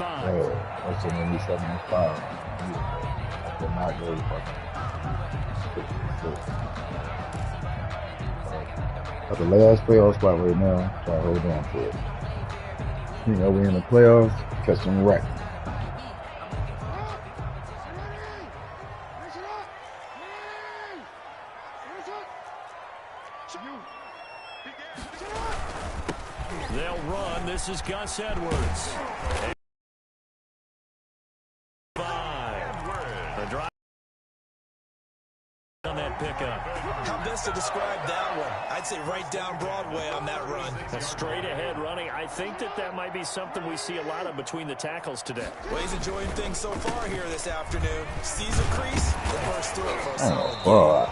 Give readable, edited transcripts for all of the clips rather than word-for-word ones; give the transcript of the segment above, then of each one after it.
35. That's what made me 75. I did not go fucking 66. That's the last playoff spot right now. Try to hold on to it. You know, we in the playoffs, catch some wreck. They'll run. This is Gus Edwards. The drive on that pickup. How best to describe that one? I'd say right down Broadway on that run. A straight ahead running. I think that might be something we see a lot of between the tackles today. Well, he's enjoying things so far here this afternoon. Sees a crease, and bursts through it for a solid game.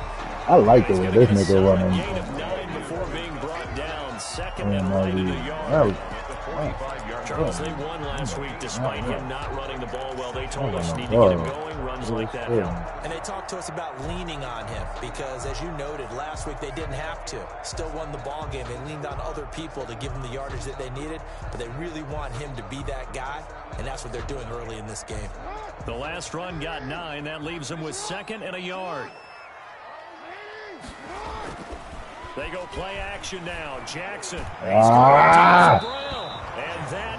I like the way this nigga running. Gain of 9 before being brought down. Second and right in the yard. Charles, they won last week despite him not running the ball well. They told us need to get him going. Runs like that help. And they talked to us about leaning on him because, as you noted, last week they didn't have to. Still won the ball game. They leaned on other people to give them the yardage that they needed, but they really want him to be that guy, and that's what they're doing early in this game. The last run got 9. That leaves them with 2nd and a yard. They go play action now. Jackson.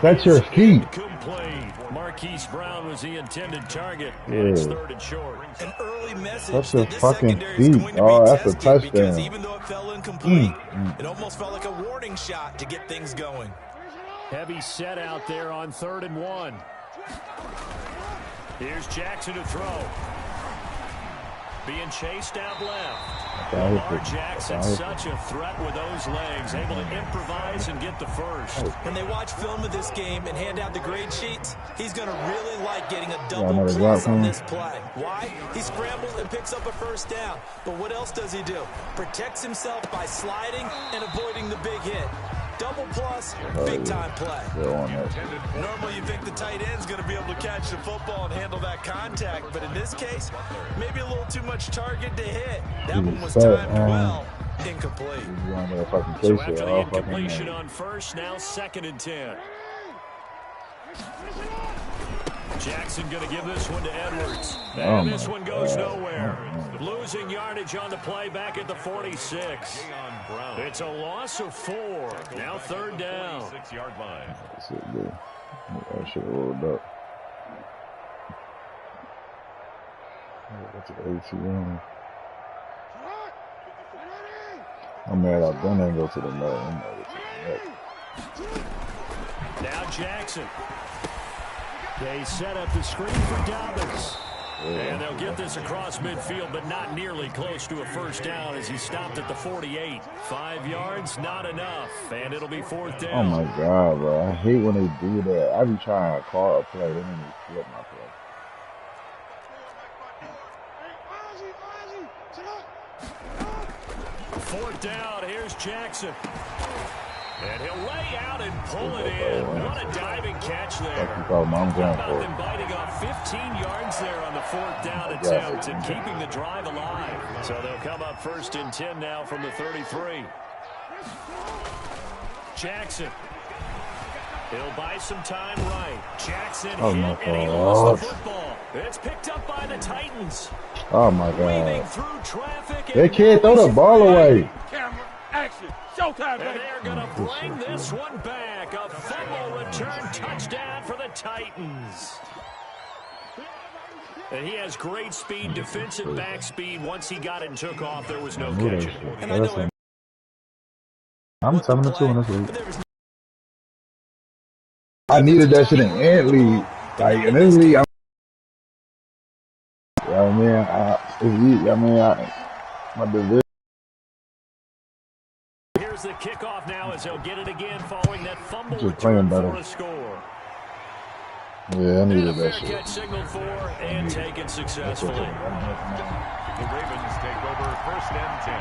That's your feet. Complete. Marquise Brown was the intended target. And it's 3rd and short. An early message. That's your fucking feet. Oh, that's a touchdown. Because even though it fell incomplete, it almost felt like a warning shot to get things going. Heavy set out there on 3rd and 1. Here's Jackson to throw. Being chased out left. Lamar Jackson, such a threat with those legs, able to improvise and get the first. When they watch film of this game and hand out the grade sheets, he's going to really like getting a double plus on this play. Why? He scrambles and picks up a first down. But what else does he do? Protects himself by sliding and avoiding the big hit. Double plus, big-time play. Normally you think the tight end's going to be able to catch the football and handle that contact, but in this case, maybe a little too much target to hit. That one was timed well. Incomplete. So after the incompletion on first, now 2nd and 10. Jackson going to give this one to Edwards. And this one goes nowhere. Losing yardage on the play back at the 46. It's a loss of 4. Now 3rd down. 6-yard line. That's it, dude. I should have rolled up. That's an ATM. I'm mad I didn't go to the net. Now Jackson. They set up the screen for Dobbins. And they'll get this across midfield, but not nearly close to a first down as he stopped at the 48. 5 yards, not enough, and it'll be 4th down. Oh, my God, bro. I hate when they do that. I be trying to call a play. They don't even flip my play. 4th down, here's Jackson. And he'll lay out and pull it in. What a diving catch there. How about them biting off 15 yards there on the 4th down attempt and keeping the drive alive. So they'll come up 1st and 10 now from the 33. Jackson. He'll buy some time right. Jackson hit and he lost the football. It's picked up by the Titans. Oh, my God. They can't throw the ball away. Camera, action. Showtime, and they're going to bring this one back. A fumble return touchdown for the Titans. And he has great speed, defensive back speed. Once he got it and took off, there was no catching. And I know I'm 7-2 in this league. I needed that shit in Ant League. Like, in this league, my division. Here's the kickoff now as they'll get it again following that fumble Just playing better. For a score. Yeah, I needed that shit. Catch signaled for and taken successfully. The Ravens take over 1st and 10.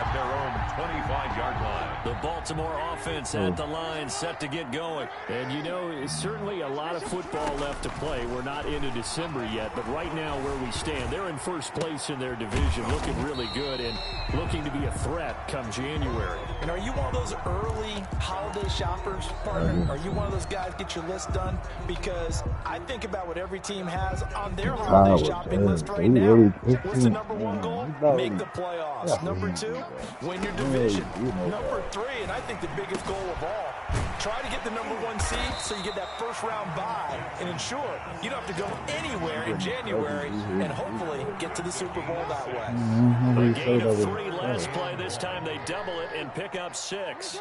at their own 25-yard line. The Baltimore offense at the line, set to get going. And you know, it's certainly a lot of football left to play. We're not into December yet, but right now where we stand, they're in first place in their division, looking really good and looking to be a threat come January. And are you one of those early holiday shoppers, partner? Are you one of those guys get your list done? Because I think about what every team has on their holiday shopping list right now. What's the number one goal? Make the playoffs. Number two, win your division. Number three, and I think the biggest goal of all, try to get the number one seed so you get that first round bye and ensure you don't have to go anywhere in January and hopefully get to the Super Bowl that way. A gain of 3 last play. This time they double it and pick up 6.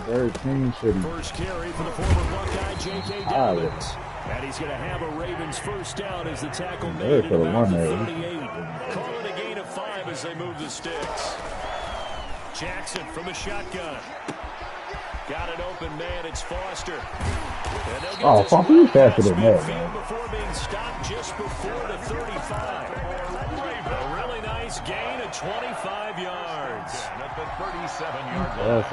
Very clean city. First carry for the former Buckeye, J.K. Dobbins. And he's going to have a Ravens first down as the tackle made at about the 38. Call it a gain of 5 as they move the sticks. Jackson from the shotgun. Got an open man. It's Foster. Oh, fuck, you faster than that, man. Before being stopped just before the 35. A really nice gain of 25 yards. At the 37-yard line.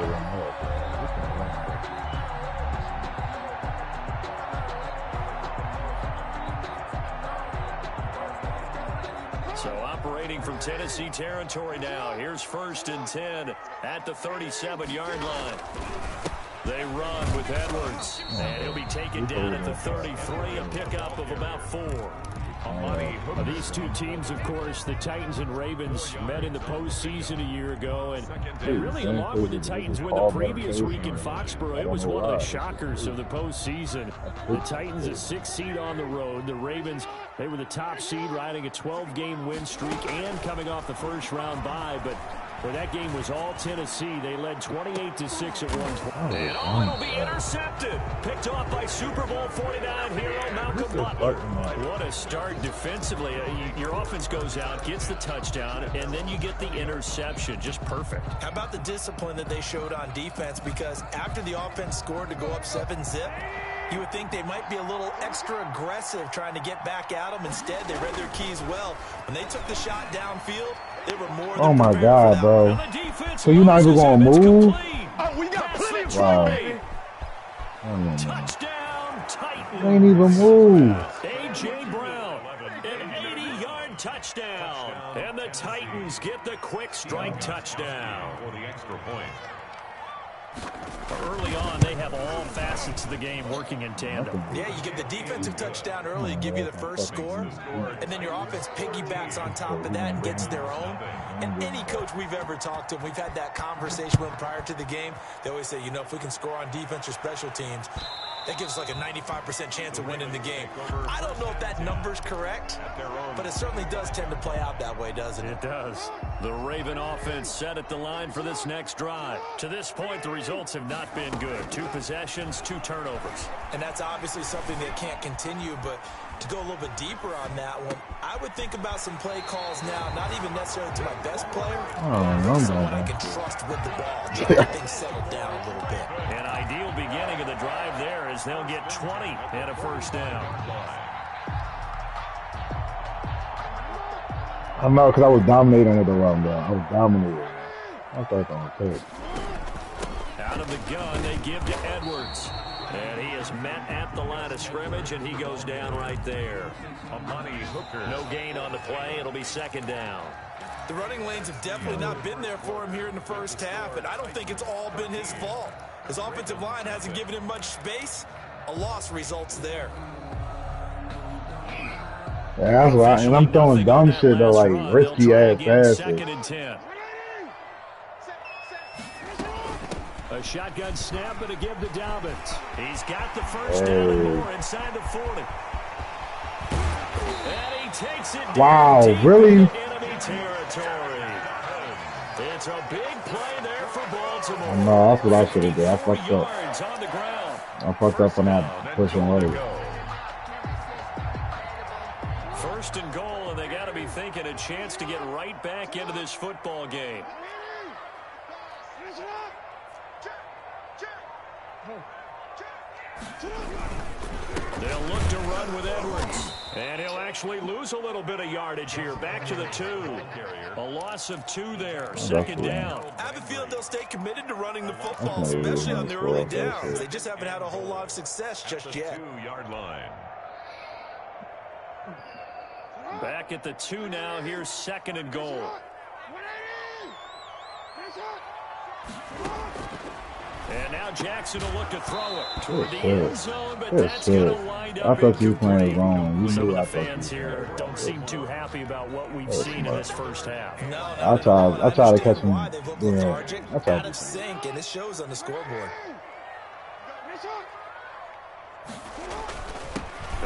So operating from Tennessee territory now. Here's 1st and 10 at the 37-yard line. They run with Edwards, and he'll be taken down at the 33, a pickup of about 4. These two teams, of course, the Titans and Ravens, met in the postseason a year ago, and really, along with the Titans win the previous week in Foxborough, it was one of the shockers of the postseason. The Titans, a 6th seed on the road. The Ravens, they were the top seed, riding a 12-game win streak and coming off the first-round bye, but that game was all Tennessee. They led 28-6 at one point. And it'll be intercepted. Picked off by Super Bowl 49 hero Malcolm Butler. What a start defensively. Your offense goes out, gets the touchdown, and then you get the interception. Just perfect. How about the discipline that they showed on defense? Because after the offense scored to go up 7-zip, you would think they might be a little extra aggressive trying to get back at them. Instead, they read their keys well. When they took the shot downfield, they were more than oh my God, bro. So you're not even going to move? Oh, we got plenty of wow. Touchdown, Titans. They ain't even move. A.J. Brown, an 80-yard touchdown. And the Titans get the quick strike touchdown. For the extra point. Early on, they have all facets of the game working in tandem. Yeah, you get the defensive touchdown early to give you the first score, and then your offense piggybacks on top of that and gets their own. And any coach we've ever talked to, we've had that conversation with them prior to the game, they always say, you know, if we can score on defense or special teams, that gives us like a 95% chance of winning the game. I don't know if that number's correct, but it certainly does tend to play out that way, doesn't it? It does. The Raven offense set at the line for this next drive. To this point, the results have not been good. 2 possessions, 2 turnovers. And that's obviously something that can't continue, but to go a little bit deeper on that one, I would think about some play calls now, not even necessarily to my best player, but someone I can trust with the ball, try to get things settled down a little bit. An ideal beginning of the drive there as they'll get 20 and a first down. I know, because I was dominating at the run, bro. I was dominating. I thought on the pick. Out of the gun, they give to Edwards. And he is met at the line of scrimmage, and he goes down right there. No gain on the play. It'll be 2nd down. The running lanes have definitely not been there for him here in the first half, and I don't think it's all been his fault. His offensive line hasn't given him much space. A loss results there. Yeah, that's right. And I'm throwing dumb shit, though, like risky-ass passes. 2nd and 10. A shotgun snap and a give to Dobbins. He's got the first down and more inside the 40. And he takes it down really? enemy territory. It's a big play there for Baltimore. No, that's what I should have done. I fucked up. On the ground. I fucked up on that pushing away. 1st and goal, and they got to be thinking a chance to get right back into this football game. They'll look to run with Edwards. And he'll actually lose a little bit of yardage here. Back to the 2. A loss of 2 there. Second down. I have a feeling they'll stay committed to running the football, especially on the early downs. They just haven't had a whole lot of success just yet. 2-yard line. Back at the 2 now. Here's 2nd and goal. And now Jackson will look to throw it toward the end zone, but that's going to wind up. I thought you were playing wrong. Some of the fans here don't seem too happy about what we've seen in this first half. I tried to catch him. Yeah, I tried out of sync, and it shows on the scoreboard.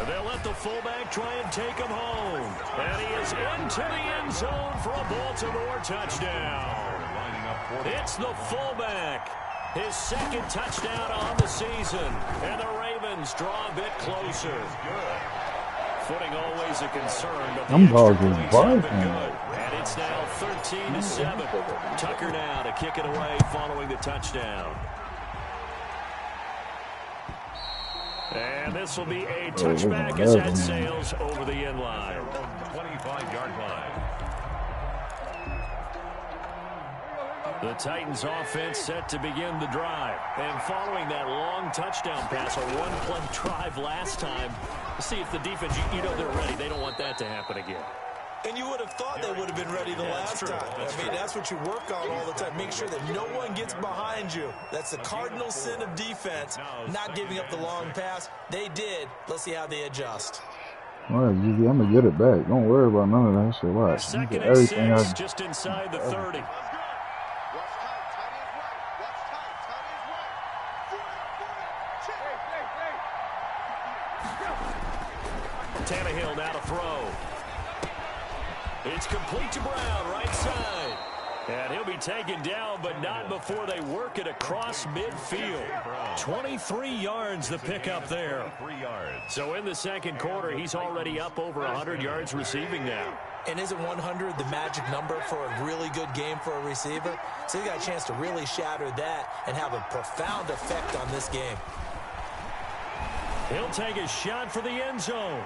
They'll let the fullback try and take him home. And he is into the end zone for a Baltimore touchdown. It's the fullback. His 2nd touchdown on the season. And the Ravens draw a bit closer. Footing always a concern, but the extra points have been good. And it's now 13-7. Tucker now to kick it away following the touchdown. And this will be a touchback as that sails over the end line. 25-yard line. The Titans offense set to begin the drive. And following that long touchdown pass, a one-play drive last time, see if the defense, you know they're ready. They don't want that to happen again. And you would have thought they would have been ready the last time. I mean, that's what you work on all the time. Make sure that no one gets behind you. That's the cardinal sin of defense, not giving up the long pass. They did. Let's see how they adjust. All right, Gigi, I'm going to get it back. Don't worry about none of that shit. Watch. 2nd and 6, just inside the 30. Tannehill now to throw. It's complete to Brown, right side. And he'll be taken down, but not before they work it across midfield. 23 yards the pickup there. 3 yards. So in the second quarter, he's already up over 100 yards receiving now. And isn't 100 the magic number for a really good game for a receiver? So he got a chance to really shatter that and have a profound effect on this game. He'll take a shot for the end zone.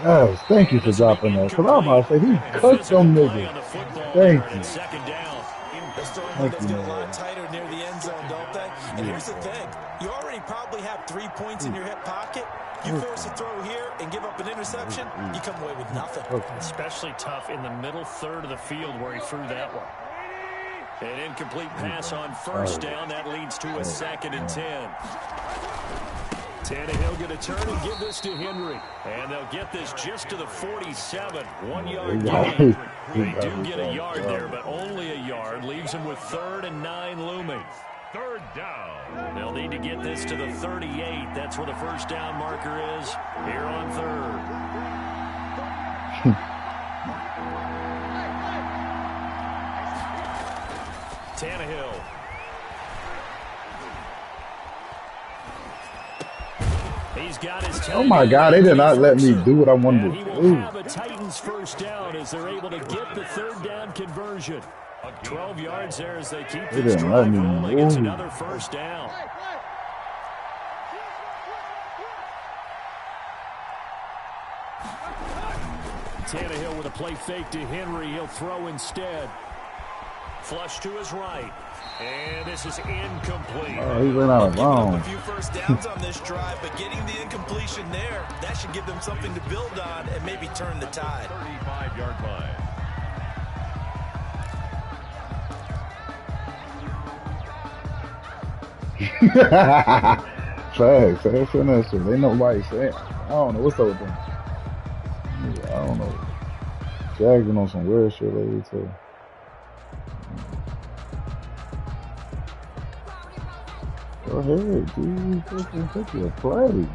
Yes, thank you for dropping that. Because I'm about to say, he cooked them niggas. Thank you. Second down. They're starting to get a lot tighter near the end zone, don't they? And here's the thing. You already probably have 3 points in your hip pocket. You force a throw here and give up an interception, you come away with nothing. Especially tough in the middle third of the field where he threw that one. An incomplete pass on first down. That leads to a 2nd and 10. Tannehill going to turn and give this to Henry. And they'll get this just to the 47. 1 yard gain. They do get a yard there, but only a yard. Leaves them with 3rd and 9 looming. 3rd down. They'll need to get this to the 38. That's where the first down marker is here on 3rd. Tannehill. He's got his oh my God, they did not let me do what I wanted to do. He will have a Titans first down as they're able to get the 3rd down conversion. 12 yards there as they keep this drive rolling. It's another first down. Tannehill with a play fake to Henry. He'll throw instead. Flush to his right. And this is incomplete. Oh, he ran out of bounds. A few first downs on this drive, but getting the incompletion there, that should give them something to build on and maybe turn the tide. 35-yard line. Facts. That's that shit. Ain't nobody saying. I don't know what's up with them. I don't know. Jags been on some weird shit lately too. Go ahead, dude. Take your play.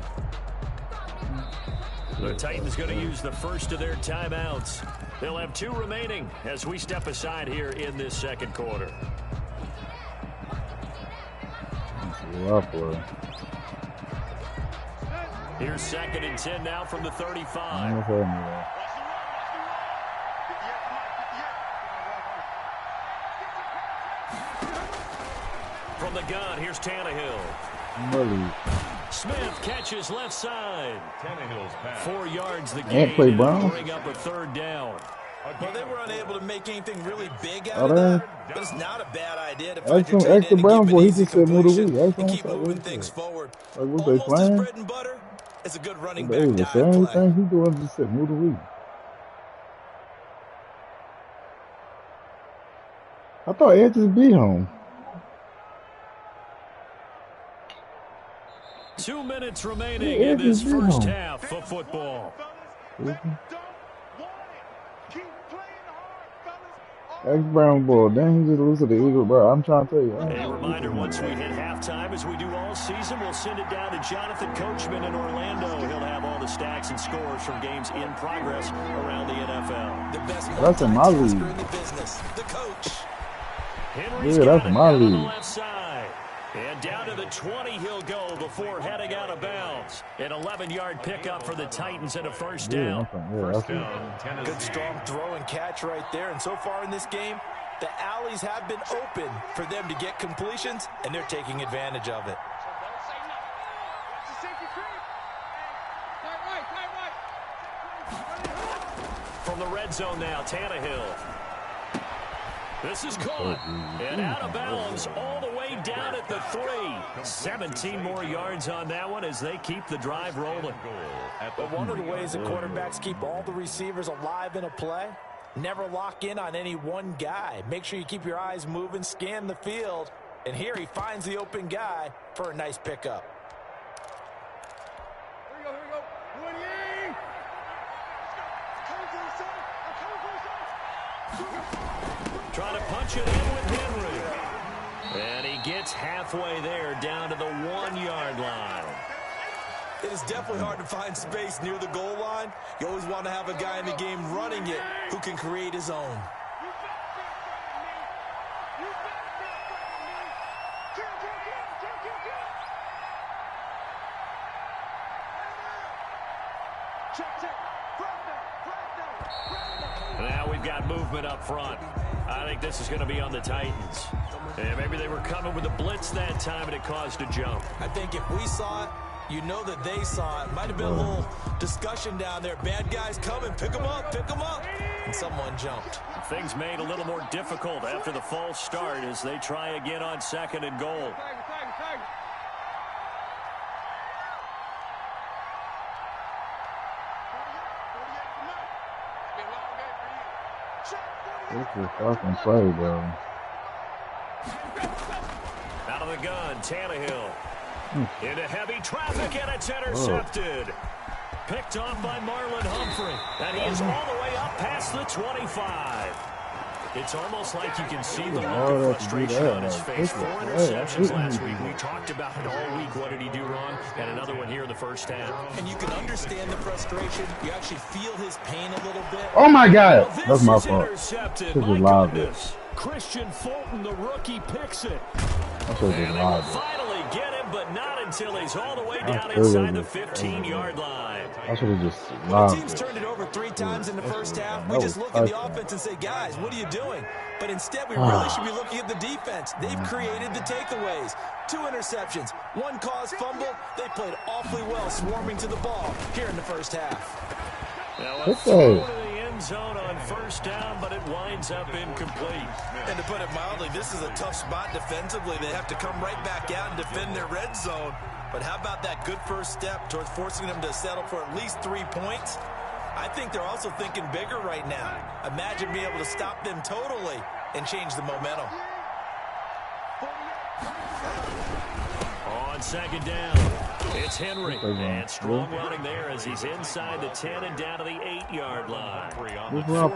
The Titans going to use the first of their timeouts. They'll have 2 remaining as we step aside here in this second quarter. Here's 2nd and 10 now from the 35. From the gun, here's Tannehill. Smith catches left side. 4 yards the Can't gain, play and it'll Browns. bring up a third down. Well, they were unable to make anything really big out of that, but it's not a bad idea to find your some tight extra end and Browns give boy. an He easy just said move the completion week. and keep moving things forward. Like what they Almost his playing? bread and butter. It's a good running They back the dive same play. thing he doing. Just said move the week. I thought Ed just beat home. 2 minutes remaining in this first half of football. Ex-Brown boy, then he just lose to the Eagles, bro. I'm trying to tell you. A reminder, once we hit halftime, as we do all season, we'll send it down to Jonathan Coachman in Orlando. He'll have all the stats and scores from games in progress around the NFL. The best that's in my league. in the business, the coach. Henry's yeah, that's my league. On the left side. And down to the 20 he'll go before heading out of bounds. An 11-yard pickup for the Titans and a first down. First down. Good strong throw and catch right there. And so far in this game, the alleys have been open for them to get completions, and they're taking advantage of it. From the red zone now, Tannehill. This is caught and out of bounds all the way down at the 3. 17 more yards on that one as they keep the drive rolling. But one of the ways that quarterbacks keep all the receivers alive in a play, never lock in on any one guy. Make sure you keep your eyes moving, scan the field, and here he finds the open guy for a nice pickup. Here we go. Trying to punch it in with Henry. And he gets halfway there down to the 1-yard line. It is definitely hard to find space near the goal line. You always want to have a guy in the game running it who can create his own. Now we've got movement up front. I think this is going to be on the Titans. And maybe they were coming with a blitz that time and it caused a jump. I think if we saw it, you know that they saw it. Might have been a little discussion down there. Bad guys coming, pick them up. And someone jumped. Things made a little more difficult after the false start as they try again on 2nd and goal. This is fucking play, bro. Out of the gun, Tannehill. Into heavy traffic, and it's intercepted. Picked off by Marlon Humphrey. And he is all the way up past the 25. It's almost like you can see the look of frustration on his face. 4 interceptions last week. We talked about it all week. What did he do wrong? And another one here in the first half. And you can understand the frustration. You actually feel his pain a little bit. Oh, my God. Well, That's my fault. Intercepted. My goodness. Christian Fulton, the rookie, picks it. I should have will finally get him, but not until he's all the way down inside the 15-yard line. I should have just When the team's turned it over 3 times in the first half, we just look at the offense and say, guys, what are you doing? But instead, we really should be looking at the defense. They've created the takeaways. 2 interceptions, 1 caused fumble. They played awfully well swarming to the ball here in the first half. Now, a throw to the end zone on first down, but it winds up incomplete. And to put it mildly, this is a tough spot defensively. They have to come right back out and defend their red zone. But how about that good first step towards forcing them to settle for at least 3 points? I think they're also thinking bigger right now. Imagine being able to stop them totally and change the momentum. On 2nd down, it's Henry. And strong running there as he's inside the 10 and down to the 8-yard line. 4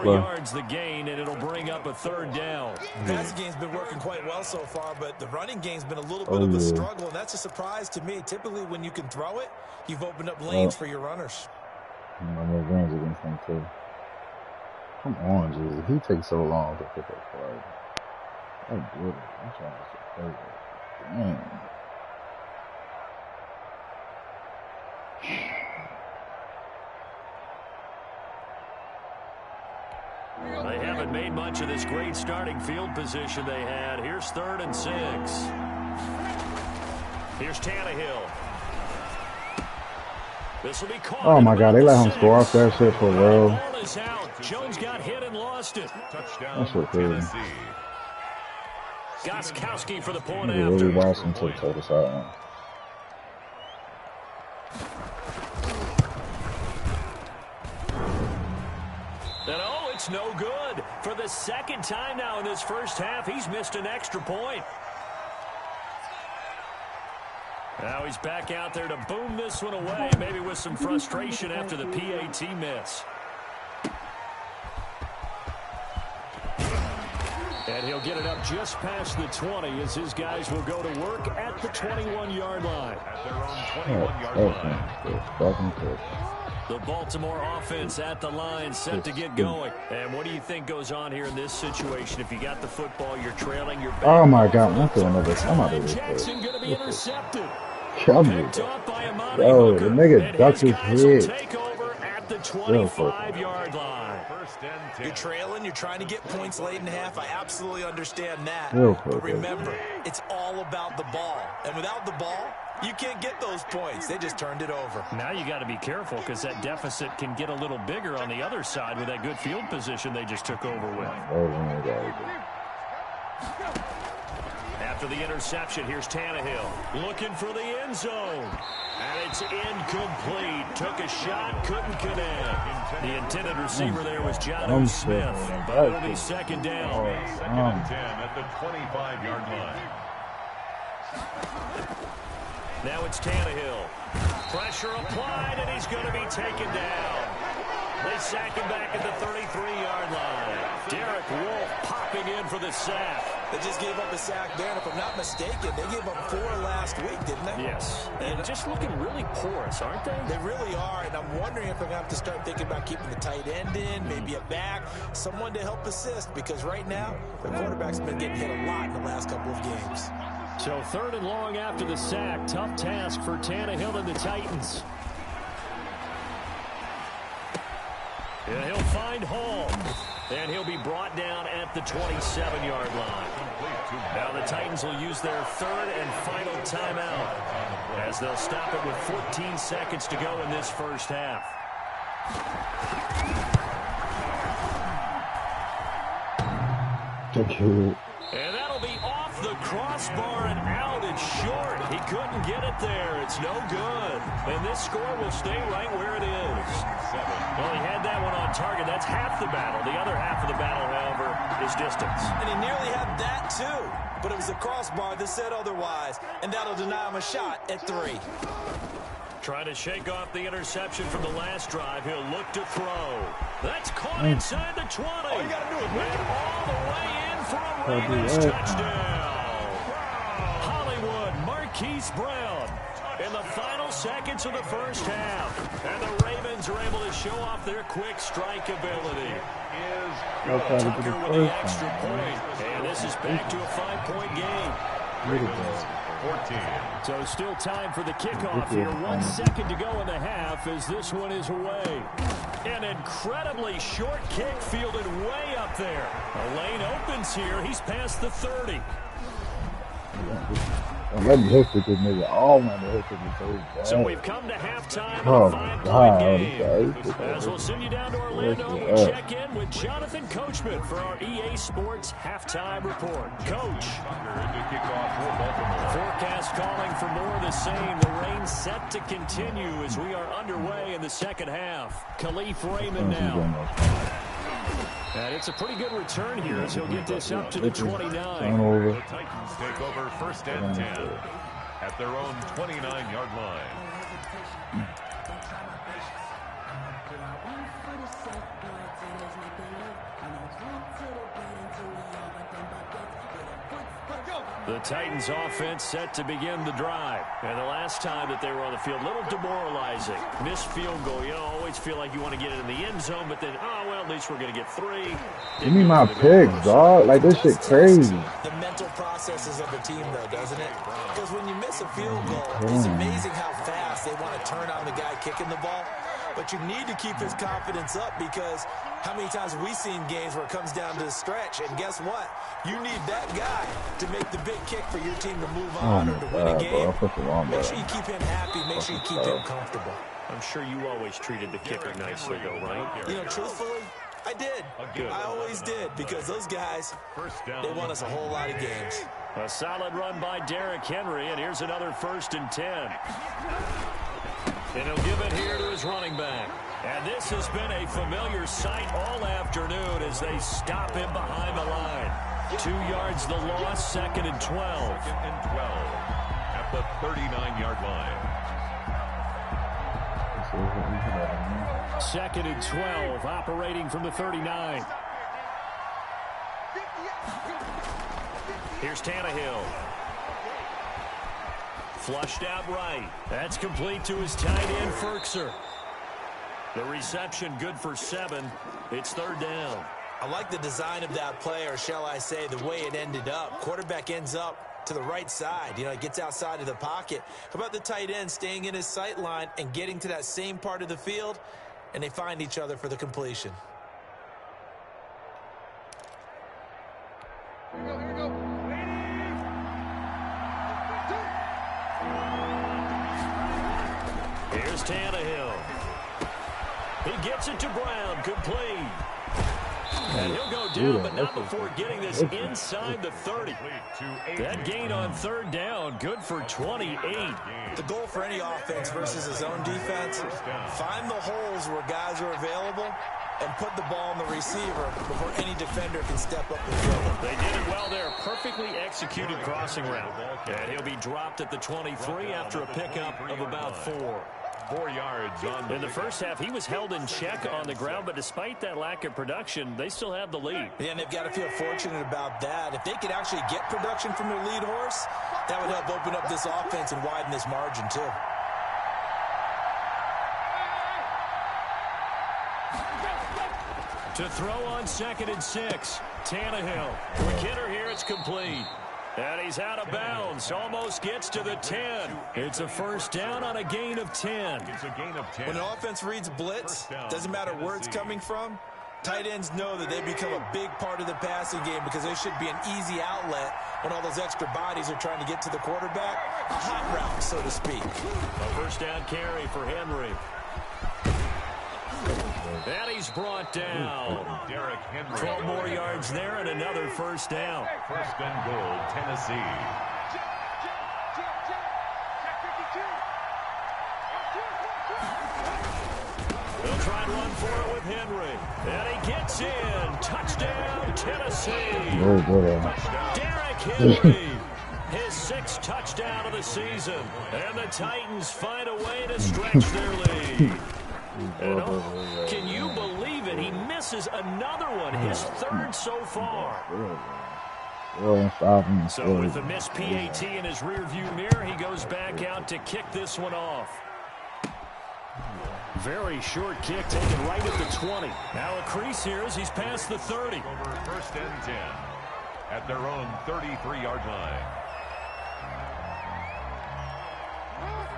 yards the gain, and it'll bring up a 3rd down. The passing game's been working quite well so far, but the running game's been a little bit of a struggle, and that's a surprise to me. Typically, when you can throw it, you've opened up lanes for your runners. I'm revenge against him, too. Come on, Jesus. He takes so long to pick up play. I get it. I'm trying to say damn. They haven't made much of this great starting field position they had. Here's 3rd and 6. Here's Tannehill. This will be caught. Oh my God, they let him score off that shit for real. Ball is out. Jones got hit and lost it. That shit crazy. Gostkowski for the point after. Really watched him to the total sideline. And oh, it's no good. For the second time now in this first half, he's missed an extra point. Now he's back out there to boom this one away, maybe with some frustration after the PAT miss. And he'll get it up just past the 20 as his guys will go to work at the 21-yard line. At their own 21-yard line. The Baltimore offense at the line, set to get going. And what do you think goes on here in this situation? If you got the football, you're trailing, you're back. Oh my God, I'm feeling another. I'm out of this. Jackson going to be intercepted. Yo, the nigga ducked his head. Take over at the 25-yard line. You're trailing, you're trying to get points late in half. I absolutely understand that. But remember, it's all about the ball. And without the ball, you can't get those points. They just turned it over. Now you got to be careful because that deficit can get a little bigger on the other side with that good field position they just took over with. After the interception, here's Tannehill looking for the end zone. And it's incomplete. Took a shot, couldn't connect. The intended receiver there was John Smith. But it'll be second down. Second and 10 at the 25-yard line. Now it's Tannehill. Pressure applied, and he's going to be taken down. They sack him back at the 33-yard line. Derek Wolfe popping in for the sack. They just gave up a sack there, and if I'm not mistaken, they gave up 4 last week, didn't they? Yes. And just looking really porous, aren't they? They really are, and I'm wondering if I'm going to have to start thinking about keeping the tight end in, maybe a back, someone to help assist, because right now, the quarterback's been getting hit a lot in the last couple of games. So 3rd and long after the sack. Tough task for Tannehill and the Titans. And he'll find Hall. And he'll be brought down at the 27-yard line. Now the Titans will use their 3rd and final timeout as they'll stop it with 14 seconds to go in this first half. And that'll be off the crossbar and out. It's short. He couldn't get it there. It's no good. And this score will stay right where it is. Well, he had that one on target. That's half the battle. The other half of the battle, however, is distance. And he nearly had that, too. But it was the crossbar that said otherwise. And that'll deny him a shot at 3. Trying to shake off the interception from the last drive. He'll look to throw. That's caught inside the 20. All you got to do is went all the way in for a Ravens touchdown. Hollywood Marquise Brown in the final seconds of the first half. And the Ravens are able to show off their quick strike ability. Tucker with the extra point. And this is back to a 5-point game. Ravens 14. So still time for the kickoff here. 1 second to go in the half as this one is away. An incredibly short kick fielded way up there. A lane opens here. He's past the 30. Let me hook with this nigga. All my hook with this. So we've come to halftime of a 5-point game. As we'll send you down to Orlando, we'll check in with Jonathan Coachman for our EA Sports Halftime Report. Coach. Forecast calling for more of the same. The rain set to continue as we are underway in the second half. Khalif Raymond now. And it's a pretty good return here as he'll get this up to the 29. The Titans take over 1st and 10 at their own 29-yard line. The Titans offense set to begin the drive. And the last time that they were on the field, a little demoralizing. Missed field goal. You always feel like you want to get it in the end zone, but then, oh, well, at least we're going to get 3. Give me my picks, dog. Like, this shit crazy. The mental processes of a team, though, doesn't it? Because when you miss a field goal, it's amazing how fast they want to turn on the guy kicking the ball. But you need to keep his confidence up because how many times have we seen games where it comes down to the stretch? And guess what? You need that guy to make the big kick for your team to move on or to win a game. Make sure you keep him happy. Make sure you keep him comfortable. I'm sure you always treated the kicker nicely, though, right? You know, truthfully, I did. I always did, because those guys, they won us a whole lot of games. A solid run by Derrick Henry, and here's another 1st and 10. And he'll give it here to his running back. And this has been a familiar sight all afternoon as they stop him behind the line. 2 yards the loss, 2nd and 12. 2nd and 12 at the 39-yard line. 2nd and 12, operating from the 39. Here's Tannehill. Flushed out right. That's complete to his tight end, Firkser. The reception good for 7. It's 3rd down. I like the design of that play, or shall I say the way it ended up. Quarterback ends up to the right side. You know, he gets outside of the pocket. How about the tight end staying in his sight line and getting to that same part of the field, and they find each other for the completion. Here we go. Here's Tannehill. He gets it to Brown, complete. And he'll go down, but not before getting this inside the 30. That gain on 3rd down, good for 28. The goal for any offense versus his own defense, find the holes where guys are available and put the ball on the receiver before any defender can step up and fill it. They did it well there. Perfectly executed crossing route. And he'll be dropped at the 23 after a pickup of about 4. 4 yards on in the first half. He was held in check on the ground, but despite that lack of production, they still have the lead. Yeah, and they've got to feel fortunate about that. If they could actually get production from their lead horse, that would help open up this offense and widen this margin too. To throw on 2nd and 6, Tannehill. McKinnon here, it's complete. And he's out of bounds, almost gets to the 10. It's a 1st down on a gain of 10. It's a gain of 10. When an offense reads blitz, doesn't matter where it's coming from, tight ends know that they become a big part of the passing game because they should be an easy outlet when all those extra bodies are trying to get to the quarterback. A hot route, so to speak. A 1st down carry for Henry. And he's brought down. Derrick Henry. 12 more yards there and another 1st down. 1st and goal, Tennessee. They'll try to run for it with Henry. And he gets in. Touchdown, Tennessee. Derrick Henry. His 6th touchdown of the season. And the Titans find a way to stretch their lead. And can you believe it? He misses another one, his 3rd so far. So with the missed PAT in his rearview mirror, he goes back out to kick this one off. Very short kick taken right at the 20. Now a crease here as he's past the 30. Over 1st and 10 at their own 33-yard line.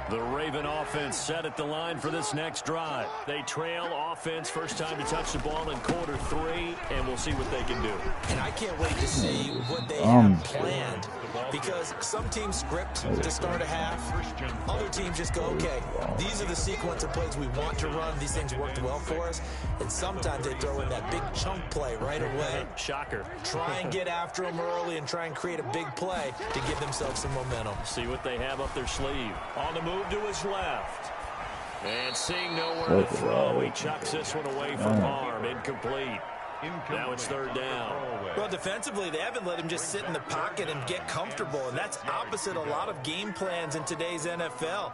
The Raven offense set at the line for this next drive. They trail offense, first time to touch the ball in quarter 3, and we'll see what they can do. And I can't wait to see what they have planned, because some teams script to start a half. Other teams just go, okay, these are the sequence of plays we want to run. These things worked well for us. And sometimes they throw in that big chunk play right away. Shocker. Try and get after them early and try and create a big play to give themselves some momentum. See what they have up their sleeve. On the move to his left. And seeing nowhere to throw, he chucks this one away from arm. Incomplete. Now it's 3rd down. Well, defensively, they haven't let him just sit in the pocket and get comfortable, and that's opposite a lot of game plans in today's NFL.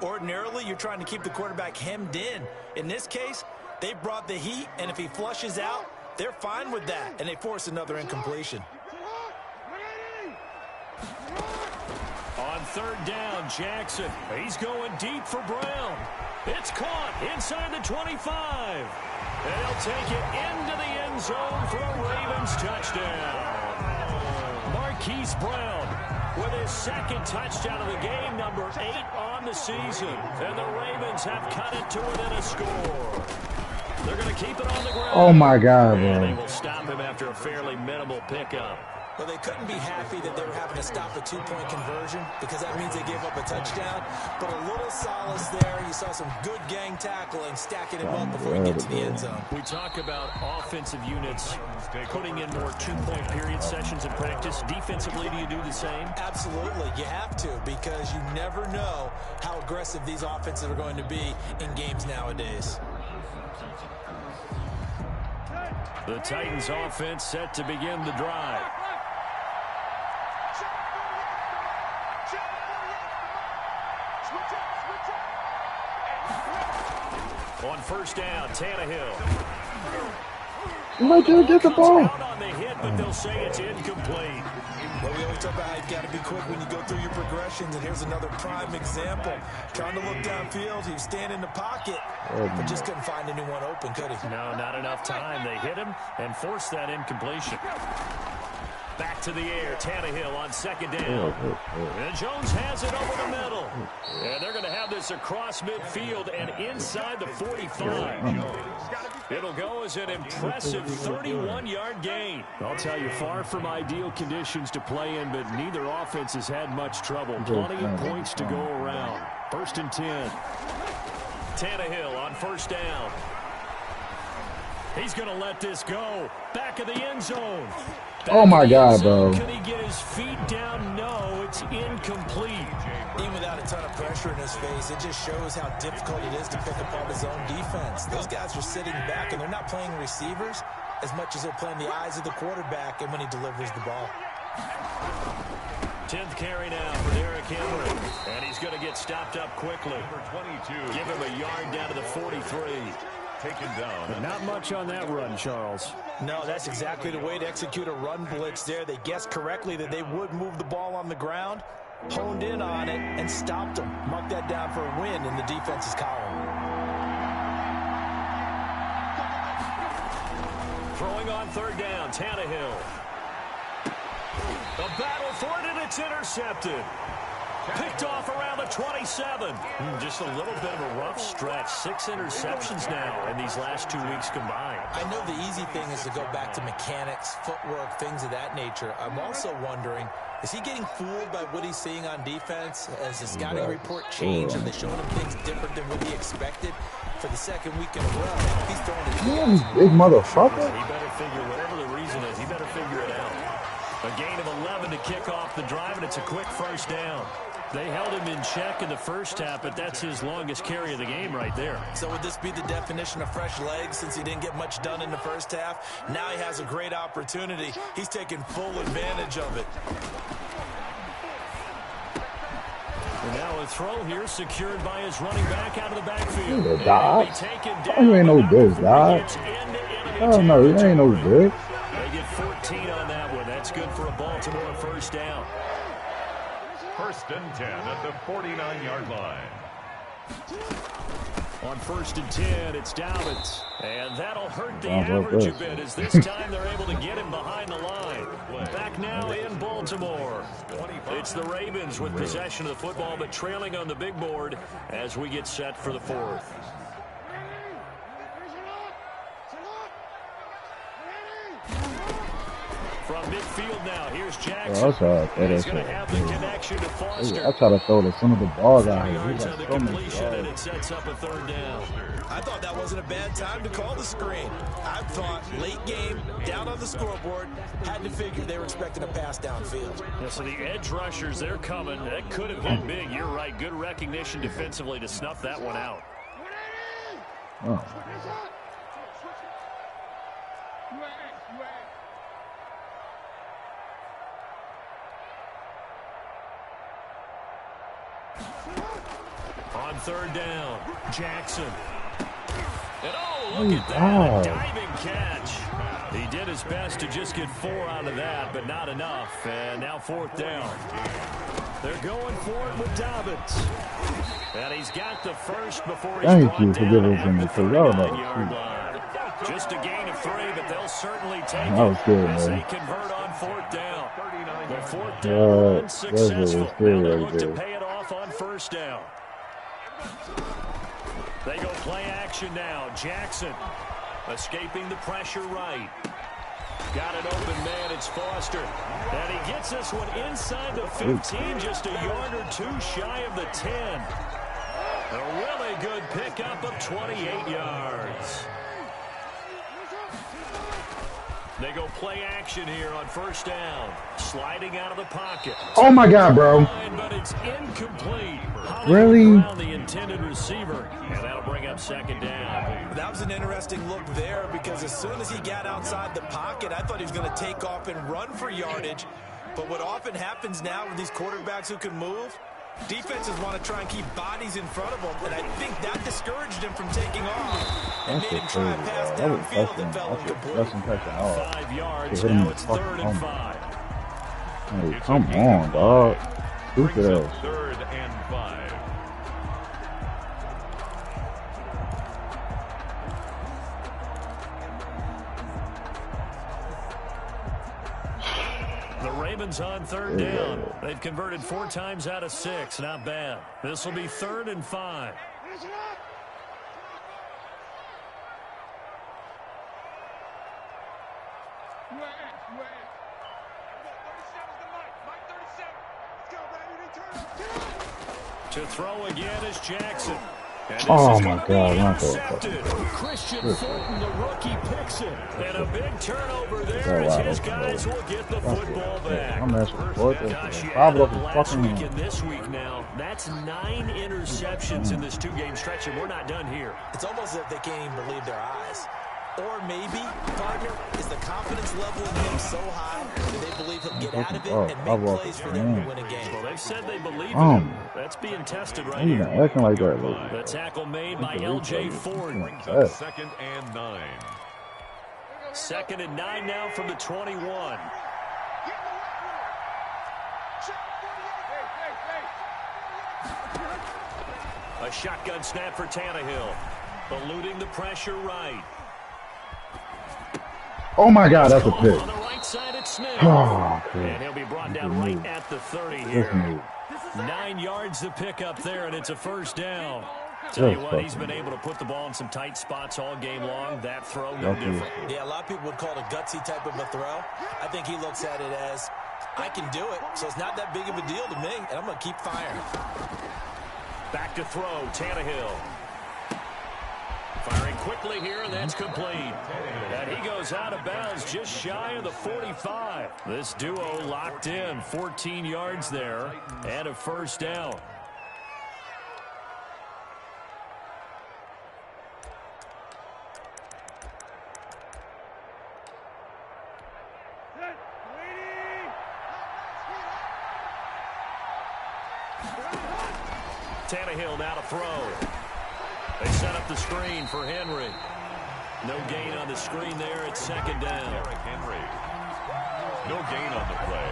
Ordinarily, you're trying to keep the quarterback hemmed in. In this case, they brought the heat, and if he flushes out, they're fine with that, and they force another incompletion. On 3rd down, Jackson. He's going deep for Brown. It's caught inside the 25. And he'll take it into the end zone for a Ravens touchdown. Marquise Brown with his 2nd touchdown of the game, number 8 on the season. And the Ravens have cut it to within a score. They're going to keep it on the ground. Oh, my God, and bro. they will stop him after a fairly minimal pickup. Well, they couldn't be happy that they were having to stop a two-point conversion because that means they gave up a touchdown. But a little solace there. You saw some good gang tackling, stacking him up before he gets to the end zone. We talk about offensive units putting in more two-point period sessions in practice. Defensively, do you do the same? Absolutely. You have to because you never know how aggressive these offenses are going to be in games nowadays. The Titans offense set to begin the drive. On first down, Tannehill. Right there, get the ball. Out on the hit, but they'll say it's incomplete. Well, we always talk about how you've got to be quick when you go through your progressions, and here's another prime example. Trying to look downfield, he was standing in the pocket, but just couldn't find anyone open, could he? No, not enough time. They hit him and forced that incompletion. Back to the air, Tannehill on second down. And Jones has it over the middle. And they're going to have this across midfield and inside the 45. It'll go as an impressive 31-yard gain. I'll tell you, far from ideal conditions to play in, but neither offense has had much trouble. Plenty of points to go around. First and 10. Tannehill on first down. He's going to let this go. Back of the end zone. Oh my God, bro. Can he get his feet down? No, it's incomplete. Even without a ton of pressure in his face, it just shows how difficult it is to pick apart his own defense. Those guys are sitting back, and they're not playing receivers as much as they're playing the eyes of the quarterback and when he delivers the ball. 10th carry now for Derrick Henry. And he's going to get stopped up quickly. Number 22. Give him a yard down to the 43. Taken down. But not much on that run, Charles. No, that's exactly the way to execute a run blitz there. They guessed correctly that they would move the ball on the ground, honed in on it, and stopped them. Mark that down for a win in the defense's column. Throwing on third down, Tannehill. The battle for it, and it's intercepted. Picked off around the 27. Just a little bit of a rough stretch. 6 interceptions now in these last 2 weeks combined. I know the easy thing is to go back to mechanics, footwork, things of that nature. I'm also wondering, is he getting fooled by what he's seeing on defense? Has the scouting report changed? Are they showing him things different than what he expected? For the second week in a row, he's throwing it. Big motherfucker. He better figure, whatever the reason is, he better figure it out. A gain of 11 to kick off the drive, and it's a quick first down. They held him in check in the first half, but that's his longest carry of the game right there. So would this be the definition of fresh legs since he didn't get much done in the first half? Now he has a great opportunity. He's taking full advantage of it. And now a throw here secured by his running back out of the backfield. You ain't no good, dog. Oh, no, you ain't no good. They get 14 on that one. That's good for a Baltimore first down. First and 10 at the 49-yard line. On first and 10, it's Dobbins. And that'll hurt the average a bit as this time they're able to get him behind the line. Back now in Baltimore. It's the Ravens with possession of the football, but trailing on the big board as we get set for the fourth. From midfield now, here's Jackson. He's going to have the connection to Foster. I try to throw to some of the balls out here. Yards on the completion, and it sets up a third down. I thought that wasn't a bad time to call the screen. I thought late game, down on the scoreboard, had to figure they were expecting a pass downfield. Yeah, so the edge rushers, they're coming. That could have hit big. You're right. Good recognition defensively to snuff that one out. Oh. On third down, Jackson. And oh, look at that, a diving catch. He did his best to just get 4 out of that, but not enough. And now fourth down. They're going for it with Dobbins. And he's got the first before he's brought down at the 39-yard line. Just a gain of 3, but they'll certainly take it as they convert on fourth down. The fourth down run successful. Now they'll look to pay it off on first down. They go play action now. Jackson escaping the pressure right. Got an open man, it's Foster. And he gets this one inside the 15, just a yard or two shy of the 10. A really good pickup of 28 yards. They go play action here on first down. Sliding out of the pocket. Oh my God, bro. But it's incomplete. Really? The intended receiver. And that'll bring up second down. That was an interesting look there because as soon as he got outside the pocket, I thought he was going to take off and run for yardage. But what often happens now with these quarterbacks who can move, defenses want to try and keep bodies in front of them, and I think that discouraged him from taking off and made him try and pass downfield that fell incomplete. 5 yards, now it's 3rd and 5. Hey, come on, dog. Stupid ass. 3rd and 5. The Ravens on 3rd down. They've converted 4 times out of 6. Not bad. This will be 3rd and 5. To throw again is Jackson. Oh my God, not intercepted. Christian Fulton, the rookie, picks it. And a big turnover there as his guys will get the football back. Gosh, yeah, last week and this week now, that's 9 interceptions in this 2-game stretch, and we're not done here. It's almost as if they can't even believe their eyes. Or maybe, partner, is the confidence level in him so high that they believe he'll get out of it and make plays for them to win a game. Well, they've said they believe in him. That's being tested right here. Acting like that, Luke. The tackle made by L.J. Ford. Brings up 2nd and 9. 2nd and 9 now from the 21. A shotgun snap for Tannehill. Eluding the pressure right. Oh my God, that's a pick. On the right side, it's Smith. Oh, and he'll be brought down right at the 30 here. 9 yards to pick up there, and it's a 1st down. Tell you what, he's been able to put the ball in some tight spots all game long. That throw, no different. Yeah, a lot of people would call it a gutsy type of a throw. I think he looks at it as, I can do it, so it's not that big of a deal to me, and I'm going to keep firing. Back to throw, Tannehill. Firing quickly here, and that's complete. And he goes out of bounds just shy of the 45. This duo locked in, 14 yards there, and a 1st down. Tannehill now to throw. They set up the screen for Henry. No gain on the screen there. It's 2nd down. Henry. No gain on the play.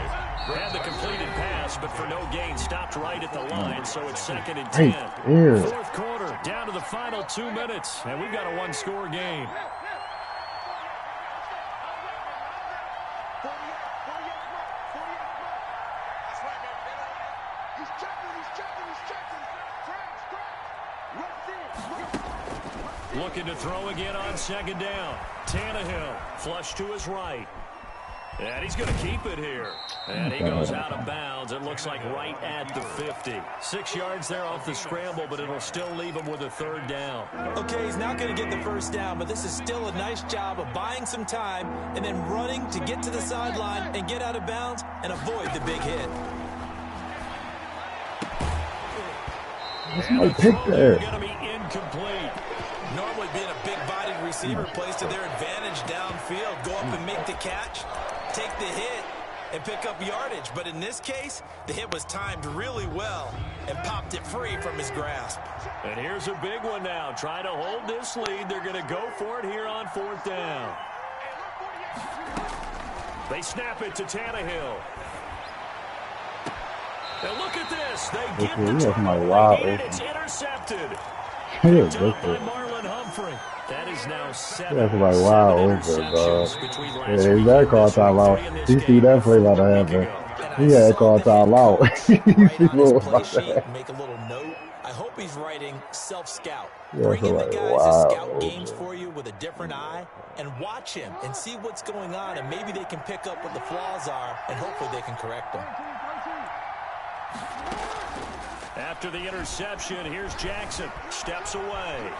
Had the completed pass, but for no gain, stopped right at the line, so it's 2nd and 10. Hey, 4th quarter, down to the final 2 minutes, and we've got a 1-score game. Looking to throw again on 2nd down. Tannehill, flush to his right. And he's going to keep it here. And he goes out of bounds. It looks like right at the 50. 6 yards there off the scramble, but it'll still leave him with a 3rd down. Okay, he's not going to get the 1st down, but this is still a nice job of buying some time and then running to get to the sideline and get out of bounds and avoid the big hit. That's my pick there. Going to be incomplete. Normally being a big-bodied receiver plays to their advantage downfield. Go up and make the catch, take the hit, and pick up yardage. But in this case, the hit was timed really well and popped it free from his grasp. And here's a big one now. Trying to hold this lead. They're going to go for it here on 4th down. They snap it to Tannehill. And look at this. They get the turnover, and it's intercepted. Picked up by Marlon Humphrey. That is now 7 interceptions between last week. That call time out. You see that play about to happen. He had call time out. Make a little note. I hope he's writing self-scout. Yeah, Bring in the like, guys wow. who scout games for you with a different eye and watch him and see what's going on, and maybe they can pick up what the flaws are, and hopefully they can correct them. After the interception, here's Jackson. Steps away.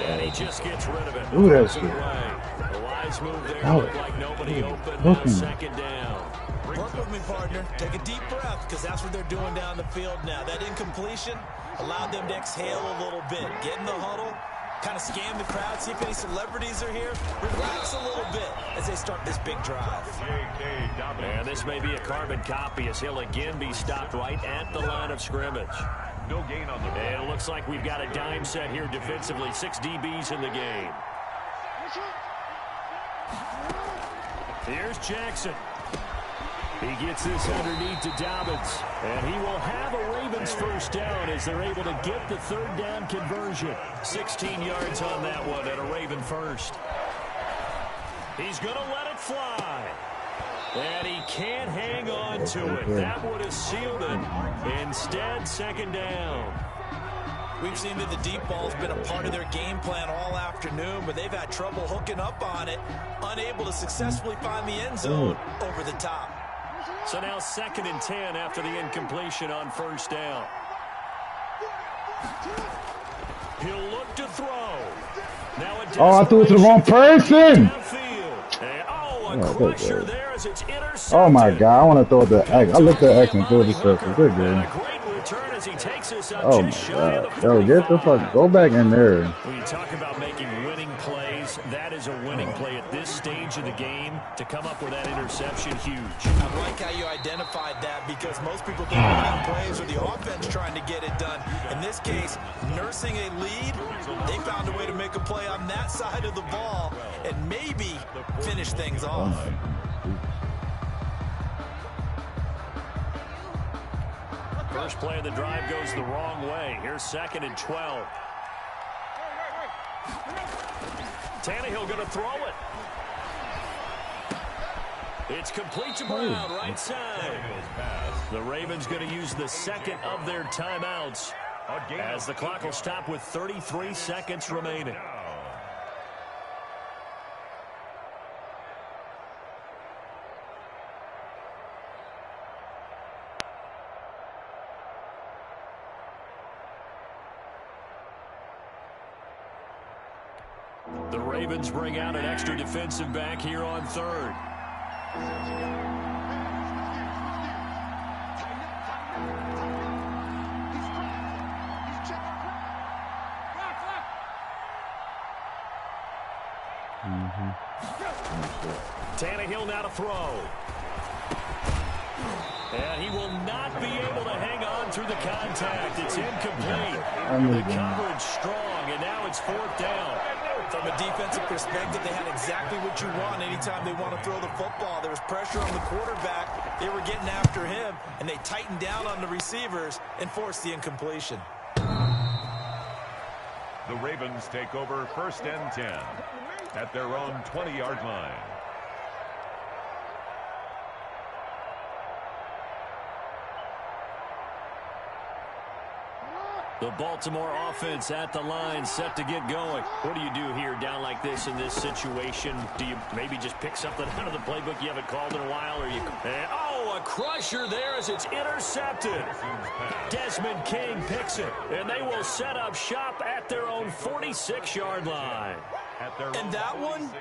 And he just gets rid of it. Ooh, that's good. A wise move there. Looked like nobody open. Now second down. Work with me, partner. Take a deep breath, because that's what they're doing down the field now. That incompletion allowed them to exhale a little bit. Get in the huddle, kind of scan the crowd, see if any celebrities are here. Relax a little bit as they start this big drive. And this may be a carbon copy as he'll again be stopped right at the line of scrimmage. No gain on the ball. And it looks like we've got a dime set here defensively. 6 DBs in the game. Here's Jackson. He gets this underneath to Dobbins. And he will have a Ravens first down as they're able to get the third down conversion. 16 yards on that one and a Raven first. He's going to let it fly. And he can't hang on to it. That would have sealed it. Instead, second down. We've seen that the deep ball's been a part of their game plan all afternoon, but they've had trouble hooking up on it, unable to successfully find the end zone over the top. So now 2nd and 10 after the incompletion on first down. He'll look to throw. Now I threw it to the wrong person. A crusher there as it's intercepted. Oh my God! I want to throw the X. I looked at X and threw the circle. Good game. Oh my God! Yo, get the fuck. Go back in there. When you talk about making winning plays, that is a winning play at this stage of the game. To come up with that interception, huge. I like how you identified that, because most people think winning plays are the offense trying to get it done. In this case, nursing a lead, they found a way to make a play on that side of the ball and maybe finish things off. First play of the drive goes the wrong way. Here's 2nd and 12. Tannehill going to throw it. It's complete to Brown, right side. The Ravens going to use the second of their timeouts as the clock will stop with 33 seconds remaining. The Ravens bring out an extra defensive back here on 3rd. Tannehill now to throw. And he will not be able to hang on through the contact. It's incomplete. The coverage strong, and now it's 4th down. From a defensive perspective, they had exactly what you want anytime they want to throw the football. There was pressure on the quarterback. They were getting after him, and they tightened down on the receivers and forced the incompletion. The Ravens take over 1st and 10 at their own 20-yard line. The Baltimore offense at the line, set to get going. What do you do here down like this in this situation? Do you maybe just pick something out of the playbook you haven't called in a while? Or you? A crusher there as it's intercepted. Desmond King picks it, and they will set up shop at their own 46-yard line. And that one,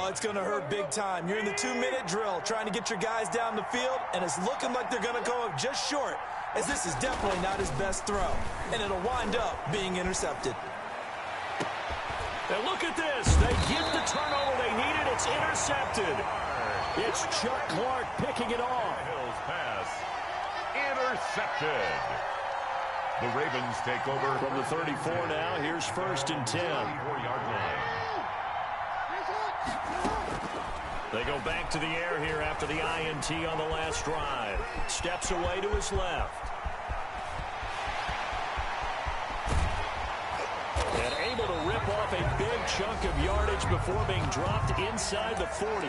it's going to hurt big time. You're in the 2-minute drill trying to get your guys down the field, and it's looking like they're going to go up just short, as this is definitely not his best throw, and it'll wind up being intercepted. And look at this. They get the turnover they needed. It's intercepted. It's Chuck Clark picking it off. Hill's pass intercepted. The Ravens take over from the 34 now. Here's 1st and 10. 34-yard line. They go back to the air here after the INT on the last drive. Steps away to his left. And able to rip off a big chunk of yardage before being dropped inside the 40.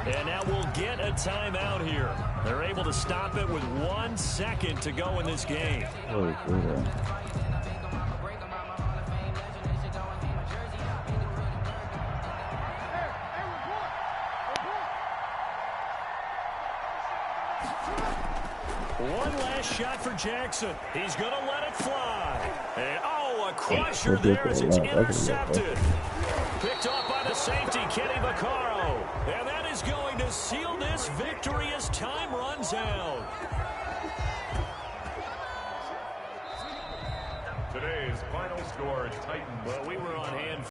And now we'll get a timeout here. They're able to stop it with 1 second to go in this game. Oh, One last shot for Jackson. He's going to let it fly. And, oh, a crusher there as it's intercepted. Picked off by the safety, Kenny Vaccaro. And that is going to seal this victory as time runs out. Today's final score, Titans. Well, we were on hand.